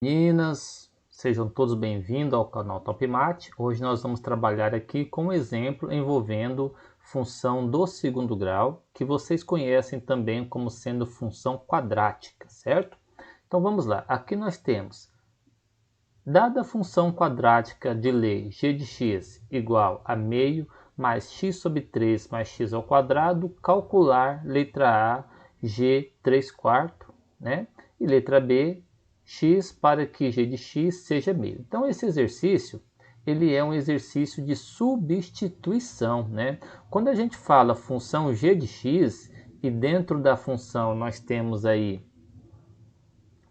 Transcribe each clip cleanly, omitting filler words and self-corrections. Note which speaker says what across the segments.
Speaker 1: Meninas, sejam todos bem-vindos ao canal Top Mat. Hoje nós vamos trabalhar aqui com um exemplo envolvendo função do segundo grau, que vocês conhecem também como sendo função quadrática, certo? Então vamos lá, aqui nós temos, dada a função quadrática de lei g de x igual a meio mais x sobre 3 mais x ao quadrado, calcular letra A, g 3 quartos, né? E letra B, x para que g de x seja meio. Então esse exercício, ele é um exercício de substituição, né? Quando a gente fala função g de x e dentro da função nós temos aí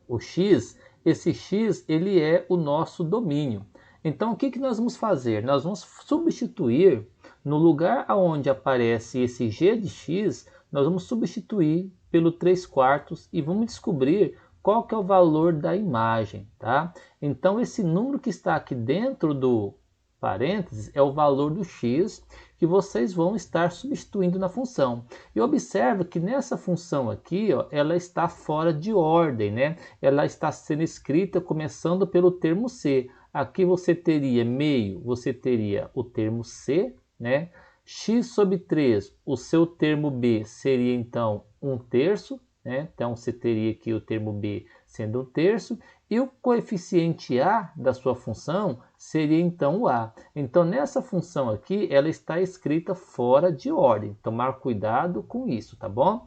Speaker 1: o x, esse x ele é o nosso domínio. Então o que nós vamos fazer? Nós vamos substituir no lugar onde aparece esse g de x, nós vamos substituir pelo 3 quartos e vamos descobrir qual que é o valor da imagem, tá? Então esse número que está aqui dentro do parênteses é o valor do x que vocês vão estar substituindo na função. E observe que nessa função aqui, ó, ela está fora de ordem, né? Ela está sendo escrita começando pelo termo c. Aqui você teria meio, você teria o termo c, né? X sobre 3, o seu termo b seria então 1/3, né? Então você teria aqui o termo b sendo 1/3, e o coeficiente a da sua função seria então o a. Então nessa função aqui, ela está escrita fora de ordem. Tomar cuidado com isso, tá bom?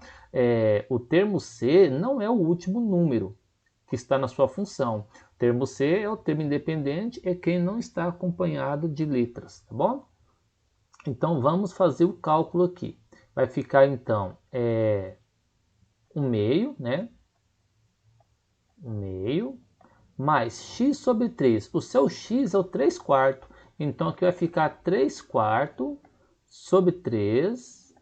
Speaker 1: O termo c não é o último número que está na sua função. O termo c é o termo independente, é quem não está acompanhado de letras, tá bom? Então vamos fazer o cálculo aqui. Vai ficar então 1/2, né? 1/2 mais x sobre 3. O seu x é o 3 quartos. Então aqui vai ficar 3 quartos sobre 3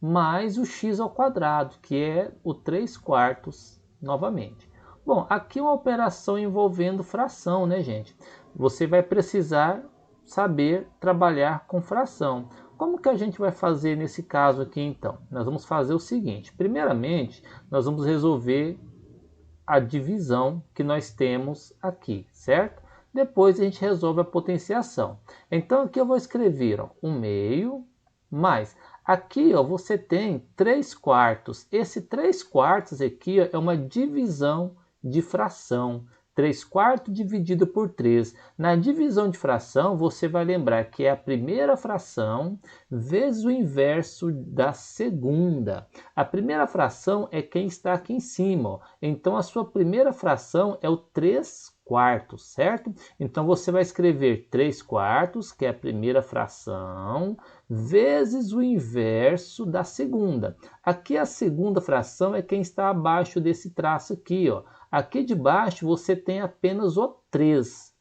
Speaker 1: mais o x ao quadrado, que é o 3 quartos novamente. Bom, aqui é uma operação envolvendo fração, né, gente? Você vai precisar saber trabalhar com fração. Como que a gente vai fazer nesse caso aqui, então? Nós vamos fazer o seguinte. Primeiramente, nós vamos resolver a divisão que nós temos aqui, certo? Depois a gente resolve a potenciação. Então aqui eu vou escrever 1/2 mais. Aqui ó, você tem 3 quartos. Esse 3 quartos aqui ó, é uma divisão de fração. 3 quartos dividido por 3. Na divisão de fração, você vai lembrar que é a primeira fração vezes o inverso da segunda. A primeira fração é quem está aqui em cima. Ó. Então, a sua primeira fração é o 3 quartos, certo? Então, você vai escrever 3 quartos, que é a primeira fração, vezes o inverso da segunda. Aqui a segunda fração é quem está abaixo desse traço aqui, ó. Aqui de baixo você tem apenas o 3.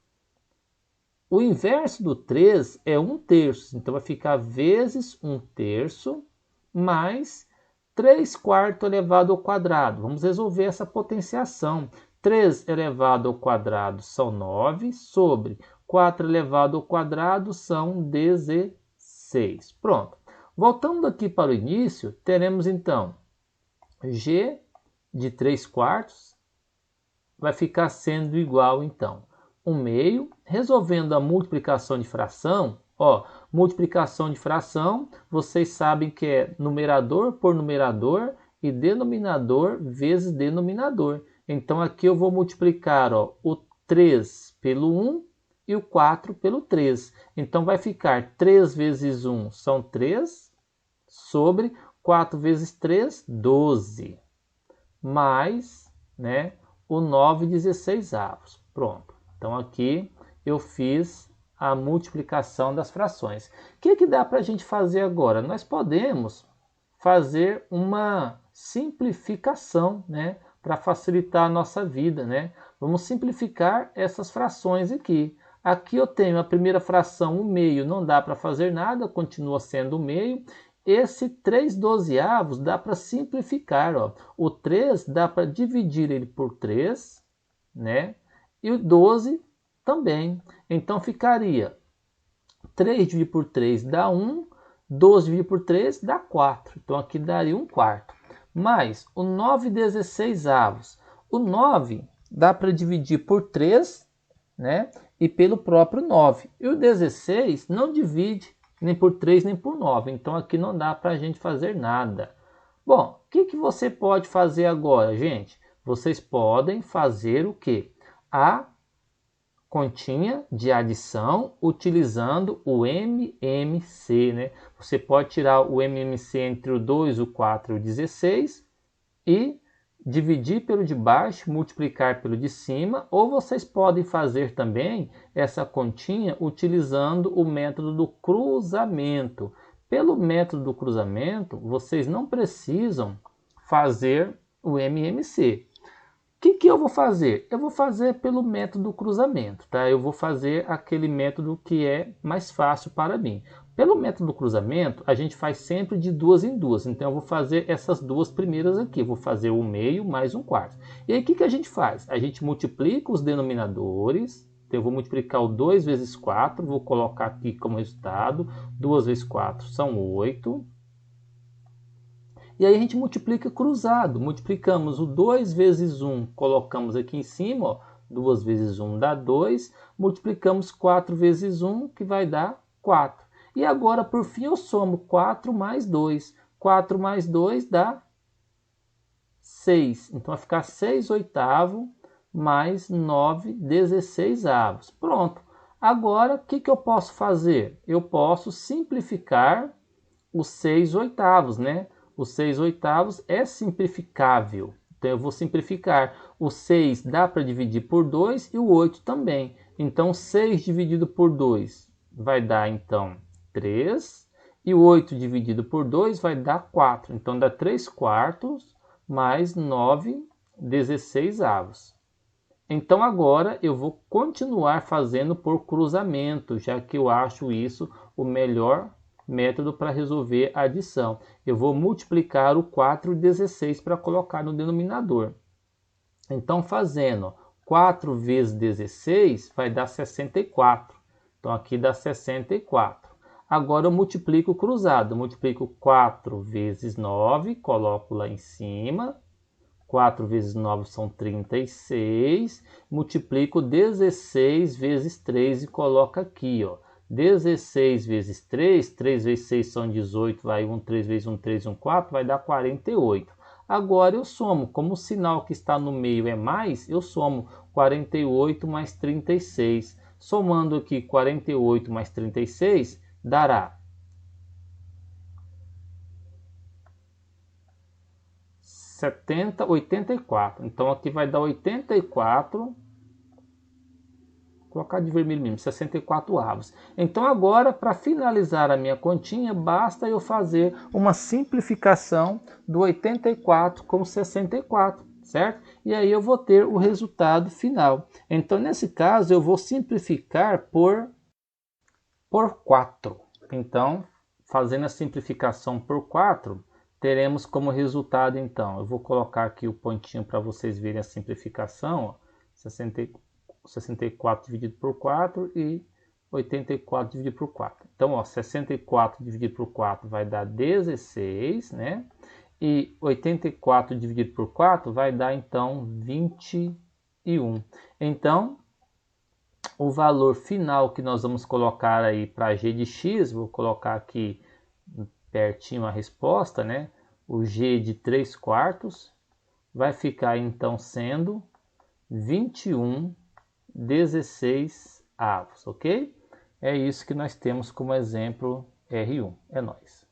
Speaker 1: O inverso do 3 é 1/3. Então vai ficar vezes 1/3 mais 3 quartos elevado ao quadrado. Vamos resolver essa potenciação. 3 elevado ao quadrado são 9, sobre 4 elevado ao quadrado são 16. Pronto. Voltando aqui para o início, teremos então g de 3 quartos vai ficar sendo igual, então, 1/2, resolvendo a multiplicação de fração, ó, multiplicação de fração, vocês sabem que é numerador por numerador e denominador vezes denominador. Então, aqui eu vou multiplicar ó, o 3 pelo 1 e o 4 pelo 3. Então, vai ficar 3 vezes 1 são 3, sobre 4 vezes 3, 12, mais, né, o 9/16. Pronto. Então aqui eu fiz a multiplicação das frações. O que dá para a gente fazer agora? Nós podemos fazer uma simplificação, né? Para facilitar a nossa vida, né? Vamos simplificar essas frações aqui. Aqui eu tenho a primeira fração, 1/2, não dá para fazer nada, continua sendo 1/2. Esse 3/12 dá para simplificar. Ó. O 3 dá para dividir ele por 3, né? E o 12 também. Então ficaria 3 dividido por 3 dá 1, 12 dividido por 3 dá 4. Então aqui daria 1/4. Mais o 9/16. O 9 dá para dividir por 3, né? E pelo próprio 9. E o 16 não divide nem por 3 nem por 9. Então aqui não dá para a gente fazer nada. Bom, o que você pode fazer agora, gente? Vocês podem fazer o quê? A continha de adição utilizando o MMC, né? Você pode tirar o MMC entre o 2, o 4 e o 16 e dividir pelo de baixo, multiplicar pelo de cima, ou vocês podem fazer também essa continha utilizando o método do cruzamento. Pelo método do cruzamento, vocês não precisam fazer o MMC. O que eu vou fazer? Eu vou fazer pelo método do cruzamento, tá? Eu vou fazer aquele método que é mais fácil para mim. Pelo método do cruzamento, a gente faz sempre de 2 em 2. Então, eu vou fazer essas duas primeiras aqui. Vou fazer o meio mais 1/4. E aí, o que a gente faz? A gente multiplica os denominadores. Então, eu vou multiplicar o 2 vezes 4. Vou colocar aqui como resultado. 2 vezes 4 são 8. E aí a gente multiplica cruzado. Multiplicamos o 2 vezes 1, colocamos aqui em cima, ó, 2 vezes 1 dá 2. Multiplicamos 4 vezes 1, que vai dar 4. E agora, por fim, eu somo 4 mais 2. 4 mais 2 dá 6. Então vai ficar 6/8 mais 9/16. Pronto. Agora, o que eu posso fazer? Eu posso simplificar os 6/8, né? O 6/8 é simplificável. Então, eu vou simplificar. O 6 dá para dividir por 2 e o 8 também. Então, 6 dividido por 2 vai dar, então, 3. E o 8 dividido por 2 vai dar 4. Então, dá 3/4 mais 9/16. Então, agora eu vou continuar fazendo por cruzamento, já que eu acho isso o melhor método para resolver a adição. Eu vou multiplicar o 4 e 16 para colocar no denominador. Então, fazendo 4 vezes 16 vai dar 64. Então, aqui dá 64. Agora eu multiplico cruzado. Multiplico 4 vezes 9, coloco lá em cima. 4 vezes 9 são 36. Multiplico 16 vezes 3 e coloco aqui, ó. 16 vezes 3, 3 vezes 6 são 18, vai 1, 3 vezes 1, 3, 1, 4, vai dar 48. Agora eu somo, como o sinal que está no meio é mais, eu somo 48 mais 36. Somando aqui 48 mais 36, dará 84. Então aqui vai dar 84. Vou colocar de vermelho mesmo, 64avos. Então agora, para finalizar a minha continha, basta eu fazer uma simplificação do 84 com 64, certo? E aí eu vou ter o resultado final. Então nesse caso eu vou simplificar por 4. Então, fazendo a simplificação por 4, teremos como resultado, então, eu vou colocar aqui o pontinho para vocês verem a simplificação, ó, 64 dividido por 4 e 84 dividido por 4. Então, ó, 64 dividido por 4 vai dar 16, né? E 84 dividido por 4 vai dar, então, 21. Então, o valor final que nós vamos colocar aí para g de x, vou colocar aqui pertinho a resposta, né? O g de 3/4 vai ficar então sendo 21/16, ok? É isso que nós temos como exemplo R1. É nóis.